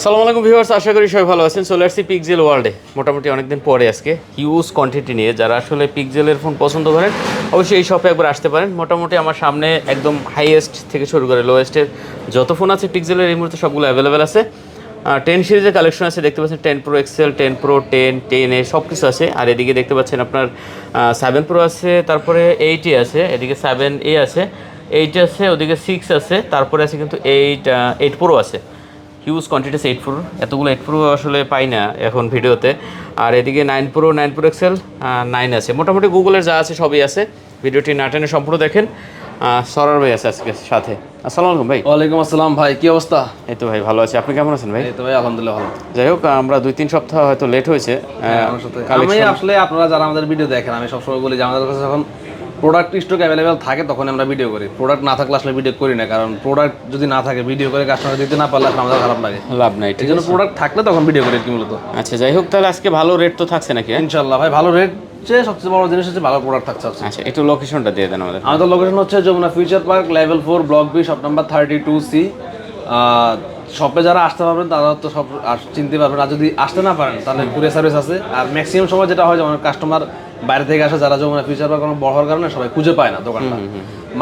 আসসালামু আলাইকুম ভিউয়ার্স, আশা করি সবাই ভালো আছেন। চলে আসছি পিক্সেল ওয়ার্ল্ডে মোটামুটি অনেকদিন পরে আজকে হিউজ কোয়ান্টিটি নিয়ে। যারা আসলে পিক্সেলের ফোন পছন্দ করেন অবশ্যই এই শপে একবার আসতে পারেন। মোটামুটি আমার সামনে একদম হাইয়েস্ট থেকে শুরু করে লোয়েস্টের যত ফোন আছে পিক্সেলের এই মুহূর্তে সবগুলো অ্যাভেলেবেল আছে। 10 সিরিজের কালেকশন আছে, দেখতে পাচ্ছেন 10 প্রো এক্সেল, 10 প্রো 10, 10A সব কিছু আছে। আর এদিকে দেখতে পাচ্ছেন আপনার 7 প্রো আছে, তারপরে 8A আছে, এদিকে 7A আছে, 8 আছে, ওদিকে 6 আছে, তারপরে আছে কিন্তু 8 প্রো আছে। হিউজ কোয়ান্টিটিস 8 প্রো, এতগুলো 8 প্রো আসলে পাই না এখন ভিডিওতে। আর এদিকে 9 প্রো এক্সেল 9 আছে। মোটামুটি গুগলের যা আছে সবই আছে। ভিডিওটি না টেনে সম্পূর্ণ দেখেন। সরার ভাই আছে আজকে সাথে। আসসালামু আলাইকুম ভাই। ওয়ালাইকুম আসসালাম ভাই, কি অবস্থা? এই তো ভাই ভালো আছি, আপনি কেমন আছেন ভাই? এই তো ভাই আলহামদুলিল্লাহ ভালো। যাই হোক, আমরা 2-3 সপ্তাহ হয়তো লেট হয়েছে। আমি আসলে আপনারা যারা আমাদের ভিডিও দেখেন, আমি সবসময় বলি যে আমাদের কাছে যখন প্রোডাক্ট স্টক অ্যাভেলেবেল থাকে তখন আমরা ভিডিও করি। প্রোডাক্ট না থাকলে আসলে ভিডিও করি না, কারণ প্রোডাক্ট যদি না থাকে ভিডিও করে কাস্টমার দিতে না পারলে আসলে আমাদের খারাপ লাগে, লাভ নাই। এই জন্য প্রোডাক্ট থাকলে তখন ভিডিও করি কি মূলত। আচ্ছা যাই হোক, তাহলে আজকে ভালো রেট তো থাকছে নাকি? ইনশাল্লাহ ভাই, ভালো রেট চেয়ে সবচেয়ে বড় জিনিস হচ্ছে ভালো প্রোডাক্ট থাকছে। আচ্ছা একটু লোকেশনটা দিয়ে দেন আমাদের। আমাদের লোকেশন হচ্ছে Jamuna future park, level 4, block B, shop number 32C। শপে যারা আসতে পারবেন তারা তো সব চিনতে পারবেন, আর যদি আসতে না পারেন তাহলে কুরিয়ার সার্ভিস আছে। আর ম্যাক্সিমাম সময় যেটা হয়, যেমন কাস্টমার বাইরে থেকে আসে যারা যমুনা ফিউচার পার্ক কোনো বড় হওয়ার কারণে সবাই খুঁজে পায় না দোকানটা।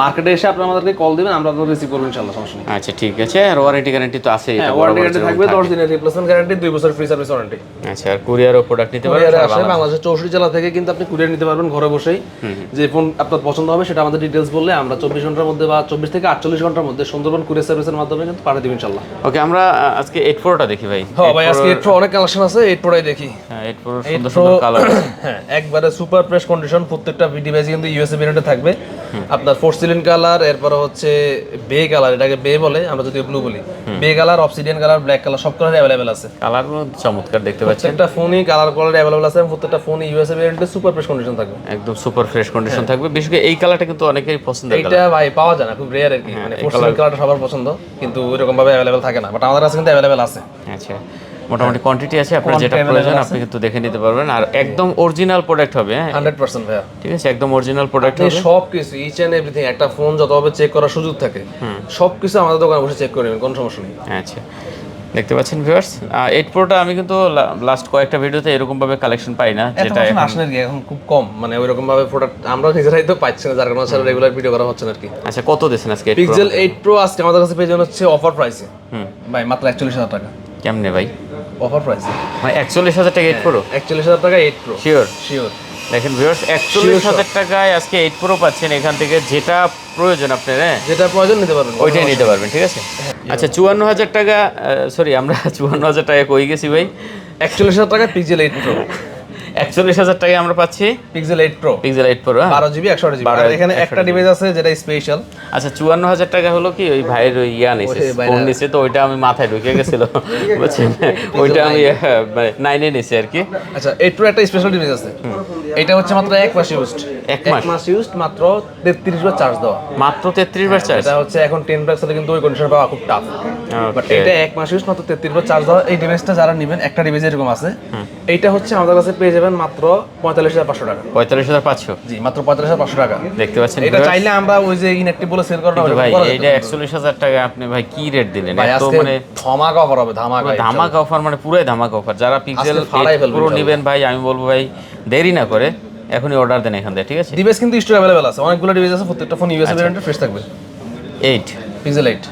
মার্কেটে এসে আপনারা আমাদেরকে কল দিবেন, আমরা আপনাদের রিসিভ করবো ইনশাআল্লাহ, সমস্যা নেই। আচ্ছা ঠিক আছে। আর ওয়ারেন্টি গ্যারান্টি তো আছে? হ্যাঁ, ওয়ারেন্টি গ্যারান্টি থাকবে, 10 দিনের রিপ্লেসমেন্ট গ্যারান্টি, 2 বছর ফ্রি সার্ভিস ওয়ারেন্টি। আচ্ছা, আর কুরিয়ারও প্রোডাক্ট নিতে পারবেন? আসলে বাংলাদেশের 64 জেলা থেকে কিন্তু আপনি কুরিয়ার নিতে পারবেন ঘরে বসেই। যে ফোন আপনার পছন্দ হবে সেটা আমাদের ডিটেইলস বললে আমরা 24 ঘন্টার মধ্যে বা 24 থেকে 48 ঘন্টার মধ্যে সুন্দরবন কুরিয়ার সার্ভিসের মাধ্যমে কিন্তু পাঠিয়ে দিব ইনশাআল্লাহ। ওকে, আমরা আজকে 8 প্রোটা দেখি ভাই। হ্যাঁ ভাই, আজকে 8 প্রো অনেক কালেকশন আছে, 8 প্রোটাই দেখি। হ্যাঁ, 8 প্রো সুন্দর সুন্দর কালার আছে। হ্যাঁ, একবারে সুপার ফ্রেশ কন্ডিশন। প্রত্যেকটা ডিভাইস কিন্তু ইউএসএ ভেরিয়েন্টে থাকবে। আপনার পোর্সিলেন কালার, এরপর হচ্ছে বে কালার, এটাকে বে বলে, আমরা যদি ব্লু বলি। বে colour, obsidian colour, black colour সব কালার अवेलेबल আছে। কালারগুলো চমৎকার দেখতে পাচ্ছেন। প্রত্যেকটা ফোনই কালার কোয়ালিটি अवेलेबल আছে, এবং প্রত্যেকটা ফোনই ইউএসএ ভেরিয়েন্টে সুপার ফ্রেশ কন্ডিশন থাকবে। একদম সুপার ফ্রেশ কন্ডিশন থাকবে। বিশেষ করে এই কালারটা কিন্তু অনেকেরই পছন্দের কালার। এটা ভাই পাওয়া যায় না, খুব রেয়ার আর কি। মানে পোর্সিলেন কালারটা সবার পছন্দ, কিন্তু ওইরকম ভাবে अवेलेबल থাকে না, বাট আমাদের কাছে কিন্তু अवेलेबल আছে। আচ্ছা, মোটামুটি কোয়ান্টিটি আছে, আপনার যেটা প্রয়োজন আপনি কিন্তু দেখে নিতে পারবেন। আর একদম অরিজিনাল প্রোডাক্ট হবে। হ্যাঁ 100% ভাইয়া, ঠিক আছে, একদম অরিজিনাল প্রোডাক্ট হবে। সব কিছু ইচ এন্ড এভরিথিং, একটা ফোন যতভাবে চেক করার সুযোগ থাকে সবকিছু আমাদের দোকানে বসে চেক করে নেবেন, কোনো সমস্যা নেই। আচ্ছা, দেখতে পাচ্ছেন ভিউয়ার্স, 8 প্রোটা আমি কিন্তু লাস্ট কয়েকটা ভিডিওতে এরকম ভাবে কালেকশন পাই না, যেটা এখন আসলে কি এখন খুব কম, মানে ওইরকম ভাবে প্রোডাক্ট আমরা নিজেরাই তো পাচ্ছি না, যার কারণে আসলে রেগুলার ভিডিও করা হচ্ছে না আর কি। আচ্ছা, কত দিয়েছেন আজকে? পিক্সেল 8 প্রো আজকে আমাদের কাছে পেয়ে যাবেন হচ্ছে অফার প্রাইসে ভাই, মাত্র 41,000 টাকা। কেমনে ভাই অফার প্রাইসে মানে 41,000 টাকা 8 প্রো? 41,000 টাকা 8 প্রো, শিওর? শিওর। দেখেন ভিউয়ার্স, 41,000 টাকায় আজকে 8 প্রো পাচ্ছেন। এখান থেকে যেটা প্রয়োজন আপনার, হ্যাঁ যেটা প্রয়োজন নিতে পারবেন, ওইটাই নিতে পারবেন, ঠিক আছে। আচ্ছা, 54,000 টাকা, সরি আমরা 54,000 টাকা কই গেছি ভাই? 41,000 টাকা পিক্সেল 8 প্রো। 41,000 টাকায় আমরা পাচ্ছি pixel 8 pro, pixel 8 pro, 12GB 128GB। আর এখানে একটা ডিভাইস আছে যেটা স্পেশাল। আচ্ছা, 54,000 টাকা হলো কি ওই ভাইয়ের ওই নিছে, ফোন নিছে, তো ওইটা আমি মাথায় ঢুকে গেছিল বুঝছেন, ওইটা আমি 9 নিছি আর কি। আচ্ছা, 8 প্রো একটা স্পেশাল ডিভাইস আছে, এটা হচ্ছে মাত্র 1 মাস ইউজড। 1 মাস ইউজড, মাত্র 33 বার চার্জ দেওয়া। মাত্র 33 বার চার্জ? এটা হচ্ছে এখন 10 প্লাস এর কিন্তু ওই কন্ডিশন পাওয়া খুব টাফ, বাট এটা 1 মাস ইউজ, মাত্র 33 বার চার্জ দেওয়া। এই ডিভাইসটা যারা নেবেন, একটা ডিভাইস এরকম আছে, এইটা হচ্ছে আমাদের কাছে পেয়ে যাবেন মাত্র 45,500 টাকা। 45,500? জি, মাত্র 45,500 টাকা। দেখতে পাচ্ছেন, এটা চাইলে আমরা ওই যে ইনঅ্যাক্টিভ বলে সেল করা হবে ভাই। এইটা 41,000 টাকা আপনি ভাই কি রেট দিলেন? এত মানে ধামাকা অফার হবে, ধামাকা অফার, মানে পুরোই ধামাকা অফার। যারা পিক্সেল 8 প্রো নেবেন ভাই, আমি বলবো ভাই দেরি না করে এখনই অর্ডার দেন এখান থেকে, ঠিক আছে। ডিভাইস কিন্তু স্টোর अवेलेबल আছে, অনেকগুলো ডিভাইস আছে, প্রত্যেকটা ফোন ইউএসএ ভেরিয়েন্টে ফ্রেশ থাকবে। 8 পিক্সেল 8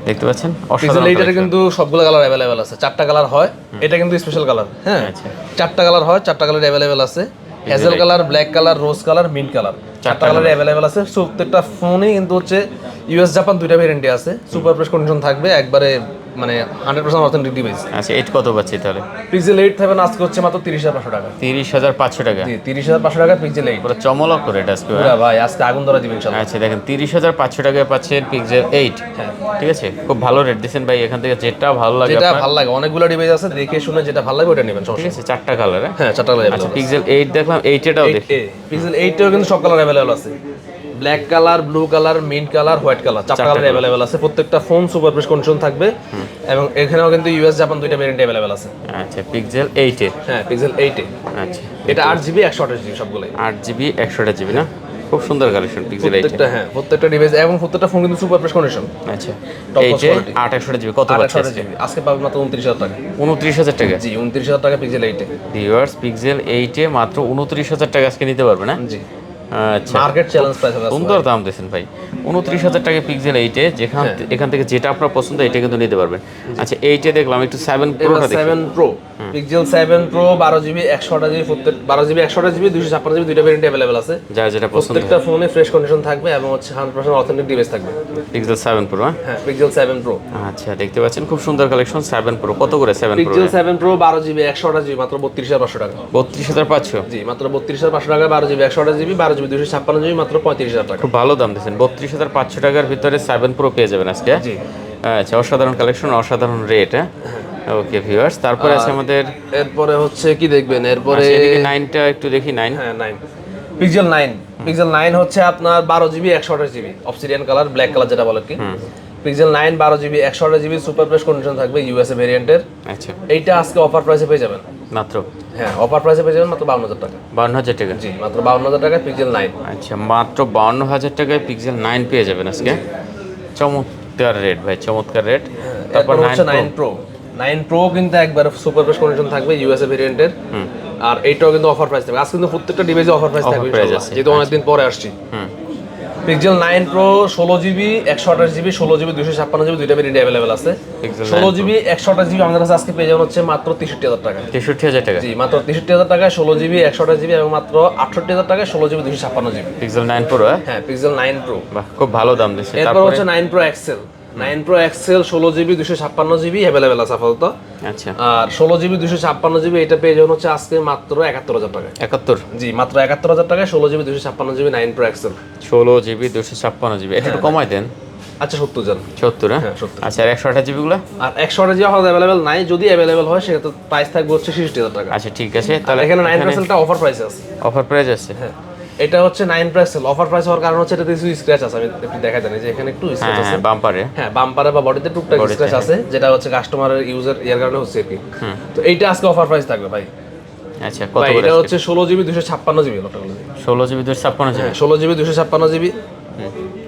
দেখতে পাচ্ছেন, পিক্সেল 8 এর কিন্তু সবগুলো কালার अवेलेबल আছে, 4টা কালার হয়। এটা কিন্তু স্পেশাল কালার, হ্যাঁ। আচ্ছা, 4টা কালার হয়, 4টা কালার अवेलेबल আছে। হেজেল কালার, ব্ল্যাক কালার, রোজ কালার, মিন্ট কালার, 4টা কালার अवेलेबल আছে। প্রত্যেকটা ফোনই কিন্তু হচ্ছে ইউএস জাপান দুইটা ভেরিয়েন্টে আছে। সুপার ফ্রেশ কন্ডিশন থাকবে, একবারে মানে 100% অথেন্টিক ডিভাইস। আচ্ছা, 8 কত পাচ্ছি তাহলে? পিক্সেল 8 থাকবে আজকে হচ্ছে মাত্র 30,500 টাকা। 30,500 টাকা? জি, 30,500 টাকা পিক্সেল 8। পুরো চমলক করে এটা আজকে ভাই, আজকে আগুন ধরা দিবেন ইনশাআল্লাহ। আচ্ছা দেখেন, 30,500 টাকায় পাচ্ছেন পিক্সেল 8, ঠিক আছে। খুব ভালো রেট দিয়েছেন ভাই, এখান থেকে যেটা ভালো লাগে, যেটা ভালো লাগে, অনেকগুলো ডিভাইস আছে, দেখে শুনে যেটা ভালো লাগে ওটা নেবেন, ঠিক আছে। 4টা কালার, হ্যাঁ 4টা কালার। আচ্ছা, পিক্সেল 8 দেখলাম, 8টাও দেখি। পিক্সেল 8 এও কিন্তু সব কালার अवेलेबल আছে, black colour, blue colour, mint colour, white colour, 4টা কালার अवेलेबल আছে। প্রত্যেকটা ফোন সুপার ফ্রেশ কন্ডিশন থাকবে, এবং এখানেও কিন্তু ইউএস জাপান দুইটা ভেরিয়েন্ট अवेलेबल আছে। আচ্ছা, পিক্সেল 8 এ, হ্যাঁ পিক্সেল 8 এ। আচ্ছা, এটা 8GB 128GB সবগুলো। 8GB 128GB না? খুব সুন্দর কালেকশন পিক্সেল 8 প্রত্যেকটা হ্যাঁ প্রত্যেকটা ডিভাইস এবং প্রত্যেকটা ফোন কিন্তু সুপার ফ্রেশ কন্ডিশন। আচ্ছা Top 8 এ quality। 2800 জিবি কত পাচ্ছেন 2800 জিবি আজকে পাবেন মাত্র 29000 টাকা। 29000 টাকা। জি 29000 টাকা পিক্সেল 8 এ। ভিউয়ার্স পিক্সেল 8 এ মাত্র 29000 টাকা আজকে নিতে পারবে না? জি আচ্ছা মার্কেট চ্যালেঞ্জ প্রাইস আছে সুন্দর দাম দিয়েছেন ভাই। 29000 টাকা পিক্সেল 8 এ এখান থেকে যেটা আপনার পছন্দ এটা কিন্তু নিতে পারবেন। আচ্ছা 8 এ দেখলাম একটু 7 প্রোটা দেখি। 7 pro pixel 7 pro 12 GB 128 GB 12 GB 128 GB 256 GB দুইটা ভেরিয়েন্ট अवेलेबल আছে। যার যেটা পছন্দ প্রত্যেকটা ফোনে ফ্রেশ কন্ডিশন থাকবে এবং হচ্ছে 100% অথেন্টিক ডিভাইস থাকবে। পিক্সেল 7 প্রো হ্যাঁ পিক্সেল 7 প্রো। আচ্ছা দেখতে পাচ্ছেন খুব সুন্দর কালেকশন 7 প্রো কত করে 7 pro? Pixel 7 pro 12 GB 128 GB মাত্র 32500 টাকা। 32500 জি মাত্র 32500 টাকা 12 জিবি 128 জিবি 12 জিবি 256 জিবি মাত্র 35000 টাকা। খুব ভালো দাম দিয়েছেন। 32500 টাকার ভিতরে 7 প্রো পেয়ে যাবেন আজকে। জি আচ্ছা অসাধারণ কালেকশন অসাধারণ রেট। হ্যাঁ ওকে ভিউয়ার্স তারপরে আছে আমাদের এরপরে হচ্ছে কি দেখবেন এরপরে এদিকে 9টা একটু দেখি 9 হ্যাঁ 9 পিক্সেল 9 পিক্সেল 9 হচ্ছে আপনার 12 GB 128 GB obsidian colour black colour যেটা বলে কি pixel 9 12 GB 128 GB super fresh condition থাকবে ইউএসএ ভেরিয়েন্টের। আচ্ছা এইটা আজকে অফার প্রাইসে পেয়ে যাবেন মাত্র হ্যাঁ অফার প্রাইসে পেয়ে যাবেন মাত্র 52000 টাকা। 52000 টাকা। জি মাত্র 52000 টাকা পিক্সেল 9। আচ্ছা মাত্র 52000 টাকায় পিক্সেল 9 পেয়ে যাবেন আজকে। চমৎকার রেট ভাই চমৎকার রেট। তারপর হচ্ছে 9 প্রো 9 প্রো কিন্তু একবার সুপার ফ্রেশ কন্ডিশন থাকবে ইউএসএ ভেরিয়েন্টের। আর এইটাও কিন্তু অফার প্রাইস থাকবে আজকে কিন্তু প্রত্যেকটা ডিভাইসে অফার প্রাইস থাকবে ইনশাআল্লাহ যেহেতু অনেকদিন পরে আসছি। Pixel 9 pro 16 GB 128 GB 16 GB 256 GB দুইটা ভেরিয়েন্ট अवेलेबल আছে। 16 জিবি 128 জিবি আমাদের কাছে আজকে পেয়ে যাবেন হচ্ছে মাত্র 63000 টাকা। 63000 টাকা। জি মাত্র 63000 টাকায় 16 জিবি 128 জিবি এবং মাত্র 68000 টাকায় 16 জিবি 256 জিবি পিক্সেল 9 প্রো হ্যাঁ পিক্সেল 9 প্রো। বাহ খুব ভালো দাম দিয়েছে। এরপর তারপরে হচ্ছে 9 pro XL 9 pro XL 16 GB 256 GB available আছে আপাতত। আচ্ছা আর 16 জিবি 256 জিবি এটা পেয়ে যাবেন হচ্ছে আজকে মাত্র 71000 টাকা। 71 জি মাত্র 71000 টাকায় 16 GB 256 GB 9 pro XL 16 GB 256 GB এটা একটু কমাই দেন। আচ্ছা 70 জান 70 হ্যাঁ 70। আচ্ছা আর 128 জিবি গুলো আর 128 জিবি আমাদের अवेलेबल নাই যদি अवेलेबल হয় সেটা তো প্রাইস থাকবে হচ্ছে 66000 টাকা। আচ্ছা ঠিক আছে তাহলে তাহলে এখানে 9% টা অফার প্রাইস আছে। অফার প্রাইস আছে। হ্যাঁ এটা হচ্ছে 9 প্রাইস অফার প্রাইস হওয়ার কারণ হচ্ছে এটাতে কিছু স্ক্র্যাচ আছে আমি একটু দেখা জানি যে এখানে একটু স্ক্র্যাচ আছে। হ্যাঁ বাম্পারে হ্যাঁ বাম্পারে বা বডিতে টুকটাক স্ক্র্যাচ আছে যেটা হচ্ছে কাস্টমারের ইউজার এর কারণে হচ্ছে কি। তো এইটা আজকে অফার প্রাইস থাকবে ভাই। আচ্ছা কত ভাই করে? এটা হচ্ছে 16 জিবি 256 জিবি লোকটা বলে 16 জিবি 256 জিবি। হ্যাঁ 16 জিবি 256 জিবি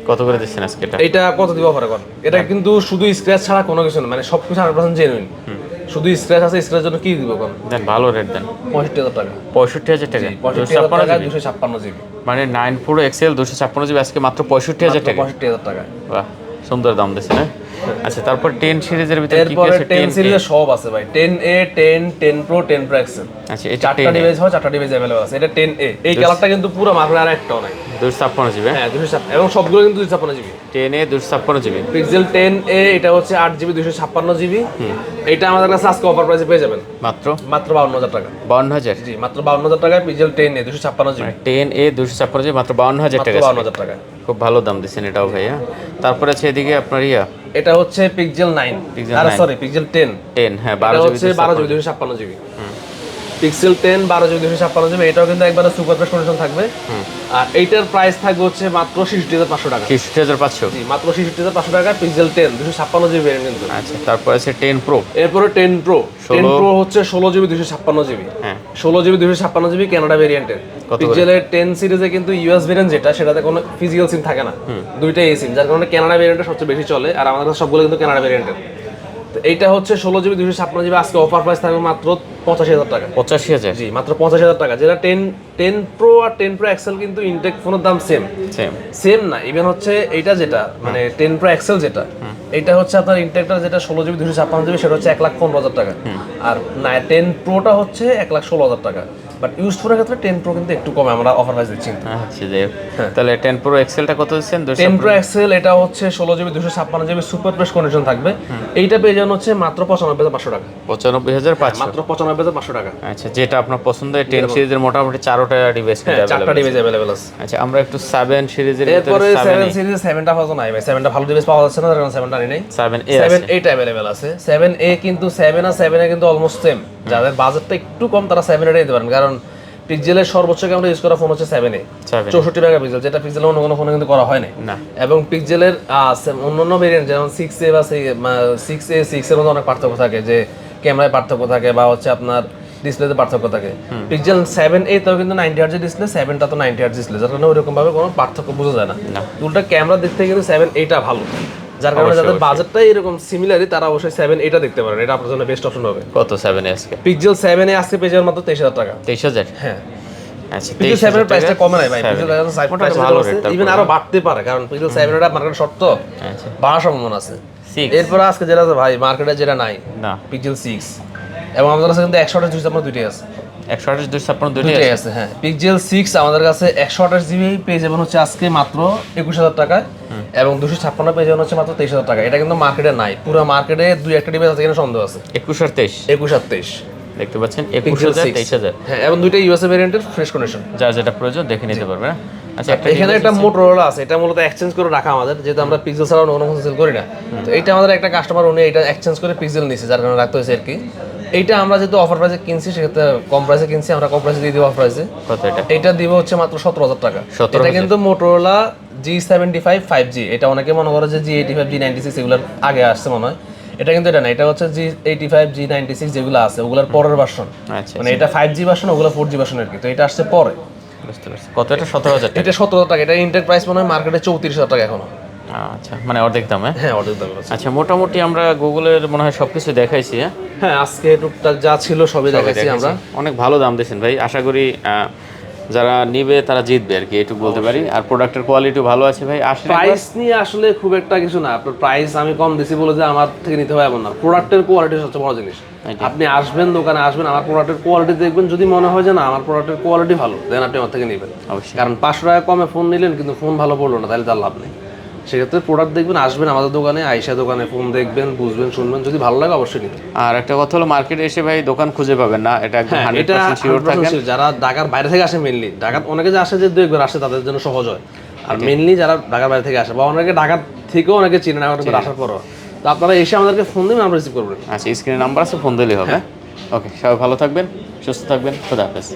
কত করে দিচ্ছেন আজকে এটা? এইটা কত দিব অফারে কোন এটা কিন্তু শুধু স্ক্র্যাচ ছাড়া কোনো কিছু না মানে সবকিছু 100% জেনুইন শুধু স্ক্র্যাচ আছে স্ক্র্যাচের জন্য কি দিব কোন দেন ভালো রেট দেন 65000 টাকা 65000 টাকা 65000 টাকা 256 জিবি 256 জিবি মানে 9 প্রো এক্সেল 256 জিবি আজকে মাত্র 65000 টাকা। 65000 টাকা। বাহ সুন্দর দাম দিয়েছে না। আচ্ছা তারপর 10 সিরিজের ভিতরে কি কি এরপরে আছে? 10 সিরিজে সব আছে ভাই 10A 10 প্রো 10 প্রো এক্সেল আচ্ছা এটা চারটা ডিভাইস হয় চারটা ডিভাইস अवेलेबल আছে এটা 10A এই কালারটা কিন্তু পুরো মার্কেটে আর একটাও নাই 256 জিবি। হ্যাঁ 256 এবং সবগুলো কিন্তু 256 জিবি। 10 এ 256 জিবি পিক্সেল 10A এটা হচ্ছে 8 জিবি 256 জিবি এটা আমাদের কাছে আজকে অফার প্রাইসে পেয়ে যাবেন মাত্র মাত্র 52000 টাকা। 52000। জি মাত্র 52000 টাকায় পিক্সেল 10A 256 জিবি 10 এ 256 জিবি মাত্র 52000 টাকা। 52000 টাকা খুব ভালো দাম দিচ্ছেন এটাও ভাইয়া। তারপরে আছে এদিকে আপনার এটা হচ্ছে পিক্সেল 9 Pixel আরে 9 সরি পিক্সেল 10 10 হ্যাঁ এটা 12 হচ্ছে 12 GB 256 GB pixel 10 12 GB 256 GB এটাও কিন্তু একবারে সুপার ফ্রেশ কন্ডিশন থাকবে। আর এইটার প্রাইস থাকবে হচ্ছে মাত্র 66500 টাকা। 66500 জি মাত্র 66500 টাকা পিক্সেল 10 256 জিবি ভেরিয়েন্ট কিন্তু। আচ্ছা তারপর আছে 10 প্রো এরপরে 10 প্রো 10 প্রো হচ্ছে 16 জিবি 256 জিবি হ্যাঁ 16 জিবি 256 জিবি কানাডা ভেরিয়েন্টের। পিক্সেলের 10 সিরিজে কিন্তু ইউএস ভেরিয়েন্ট যেটা সেটাতে কোনো ফিজিক্যাল সিম থাকে না দুইটাই এই সিম যার কারণে কানাডা ভেরিয়েন্টটা সবচেয়ে বেশি চলে আর আমাদের কাছে সবগুলো কিন্তু কানাডা ভেরিয়েন্টের। তো এইটা হচ্ছে 16 জিবি 256 জিবি আজকে অফার প্রাইস থাকবে মাত্র 85000 টাকা। 85000 জি মাত্র 85000 টাকা যেটা 10 প্রো আর 10 প্রো এক্সেল কিন্তু ইনটেক ফোনের দাম সেম সেম না ইভেন হচ্ছে এইটা যেটা মানে 10 প্রো এক্সেল যেটা এটা হচ্ছে আপনার ইনটেকটা যেটা 16 জিবি 256 জিবি সেটা হচ্ছে 1,15,000 টাকা আর না 10 প্রোটা হচ্ছে 1,16,000 টাকা বাট ইউজ ফোনের ক্ষেত্রে 10 প্রো কিন্তু একটু কম আমরা অফার প্রাইস দিচ্ছি। আচ্ছা যাই হোক। তাহলে 10 প্রো এক্সেলটা কত দিচ্ছেন? 10 প্রো এক্সেল এটা হচ্ছে 16 GB 256 GB super fresh condition থাকবে এইটা পেয়ে যাবেন হচ্ছে মাত্র 95500 টাকা। 95500 মাত্র 95500 টাকা। আচ্ছা যেটা আপনার পছন্দ 10 সিরিজের মোটামুটি 4টা ডিভাইস হ্যাঁ চারটা ডিভাইস अवेलेबल আছে। আচ্ছা আমরা একটু 7 সিরিজের এরপরে 7 সিরিজ 7টা পাওয়া নাই ভাই 7টা ভালো ডিভাইস পাওয়া যাচ্ছে না কারণ 7টা নেই 7A 7A अवेलेबल আছে 7A কিন্তু 7 আর 7A কিন্তু অলমোস্ট সেম যাদের বাজেটটা একটু কম তারা 7A নিতে পারেন কারণ পিক্সেলের সর্বোচ্চ ক্যামেরা ইউজ করা ফোন হচ্ছে 7A 64 মেগাপিক্সেল যেটা পিক্সেলের অন্য কোনো ফোনে কিন্তু করা হয় না এবং পিক্সেলের অন্যান্য ভেরিয়েন্ট যেমন 6A বা 6A 6 এর মধ্যে অনেক পার্থক্য থাকে যে ক্যামেরায় পার্থক্য থাকে বা হচ্ছে আপনার ডিসপ্লেতে পার্থক্য থাকে। পিক্সেল 7a তাও কিন্তু 90 হার্জ ডিসপ্লে, 7টা তো 90 হার্জ ডিসপ্লে, যার কারণে ওইরকম ভাবে কোনো পার্থক্য বোঝা যায় না। উল্টা ক্যামেরা দিক থেকে কিন্তু 7a ভালো, যার কারণে যাদের বাজেটটাই এরকম সিমিলারই তারা অবশ্যই 7a দেখতে পারেন, এটা আপনার জন্য বেস্ট অপশন হবে। কত 7 আজকে? পিক্সেল 7a আজকে পেয়ে যাবেন মাত্র 23000 টাকা। 23000? হ্যাঁ, আচ্ছা, পিক্সেল 7 এর প্রাইসটা কমে নাই ভাই, পিক্সেল 7 এর ভালো রেট, ইভেন আরো বাড়তে পারে, কারণ পিক্সেল 7 এর মার্কেটে শর্ট তো বাড়ার সম্ভাবনা আছে। এরপর আজকে যেটা আছে ভাই মার্কেটে যেটা নাই না, পিক্সেল 6, এবং আমাদের কাছে কিন্তু 128 256 দুইটাই আছে। 128 256 দুইটাই আছে, হ্যাঁ। পিক্সেল 6 আমাদের কাছে 128 জিবি পেয়ে যাবেন হচ্ছে আজকে মাত্র 21000 টাকায়, এবং 256 পেয়ে যাবেন হচ্ছে মাত্র 23000 টাকা। এটা কিন্তু মার্কেটে নাই, পুরো মার্কেটে দুই একটা ডিভাইস আছে কিনা সন্দেহ আছে। 21 আর 23 দেখতে পাচ্ছেন, 21000 23000, হ্যাঁ, এবং দুইটা ইউএসএ ভেরিয়েন্টের ফ্রেশ কন্ডিশন, যার যেটা প্রয়োজন দেখে নিতে পারবেন। আচ্ছা, এখানে একটা মোটরোলা আছে, এটা মূলত এক্সচেঞ্জ করে রাখা আমাদের, যেহেতু আমরা পিক্সেল ছাড়া অন্য কোনো সেল করি না, তো এটা আমাদের একটা কাস্টমার উনি এটা এক্সচেঞ্জ করে পিক্সেল নিছে, যার কারণে রাখতে হয়েছে আর কি। এইটা আমরা যেহেতু অফার প্রাইসে কিনছি, সেক্ষেত্রে কম প্রাইসে কিনছি, আমরা কম প্রাইসে দিয়ে দিব অফার প্রাইসে। কত এটা? এটা দিব হচ্ছে মাত্র 17000 টাকা। এটা কিন্তু মোটরোলা G75 5G, এটা অনেকে মনে করে যে G85 G96 এগুলোর আগে আসছে মনে হয়, এটা কিন্তু এটা না, এটা হচ্ছে G85 G96 যেগুলো আছে ওগুলোর পরের ভার্সন, মানে এটা 5G ভার্সন, ওগুলো 4G ভার্সন আর কি, তো এটা আসছে পরে। বুঝতে পারছি। কত এটা? 17000 টাকা। এটা 17000 টাকা, এটা ইন্টার প্রাইস মনে হয় মার্কেটে 34000 টাকা এখনো। আচ্ছা, মানে অর্ধেক দাম? হ্যাঁ, অর্ধেক দাম আছে। আচ্ছা, মোটামুটি আমরা গুগলের মনে হয় সবকিছু দেখাইছি। হ্যাঁ, আজকে টুকটাক যা ছিল সবই দেখাইছি আমরা। অনেক ভালো দাম দিয়েছেন ভাই, আশা করি যারা নিবে তারা জিতবে আর কি, এটুকু বলতে পারি। আর প্রোডাক্টের কোয়ালিটি ভালো আছে ভাই। প্রাইস নিয়ে আসলে খুব একটা কিছু না, আপনার প্রাইস আমি কম দিছি বলে যে আমার থেকে নিতে হবে এমন না, প্রোডাক্টের কোয়ালিটি সবচেয়ে বড় জিনিস। আপনি আসবেন, দোকানে আসবেন, আমার প্রোডাক্টের কোয়ালিটি দেখবেন, যদি মনে হয় যে না আমার প্রোডাক্টের কোয়ালিটি ভালো, দেন আপনি আমার থেকে নেবেন অবশ্যই। কারণ 500 টাকা কমে ফোন নিলেন কিন্তু ফোন ভালো পড়লো না, তাহলে তার লাভ নেই। সেক্ষেত্রে প্রোডাক্ট দেখবেন, আসবেন আমাদের দোকানে, আইসা দোকানে ফোন দেখবেন, বুঝবেন, শুনবেন, যদি ভালো লাগে অবশ্যই নেবেন। আর একটা কথা হলো, মার্কেটে এসে ভাই দোকান খুঁজে পাবেন না, এটা একদম 100% শিওর থাকেন। যারা ঢাকার বাইরে থেকে আসে, মেইনলি ঢাকা অনেকে যে আসে যে 2-1 আসে, তাদের জন্য সহজ হয়। আর মেইনলি যারা ঢাকার বাইরে থেকে আসে, বা অনেকে ঢাকা থেকেও অনেকে চিনে না আসার পরও, তো আপনারা এসে আমাদেরকে ফোন দিবেন, আমরা রিসিভ করবেন। আচ্ছা, স্ক্রিনে নাম্বার আছে, ফোন দিলেই হবে। ওকে, সবাই ভালো থাকবেন, সুস্থ থাকবেন, খোদা হাফেজ।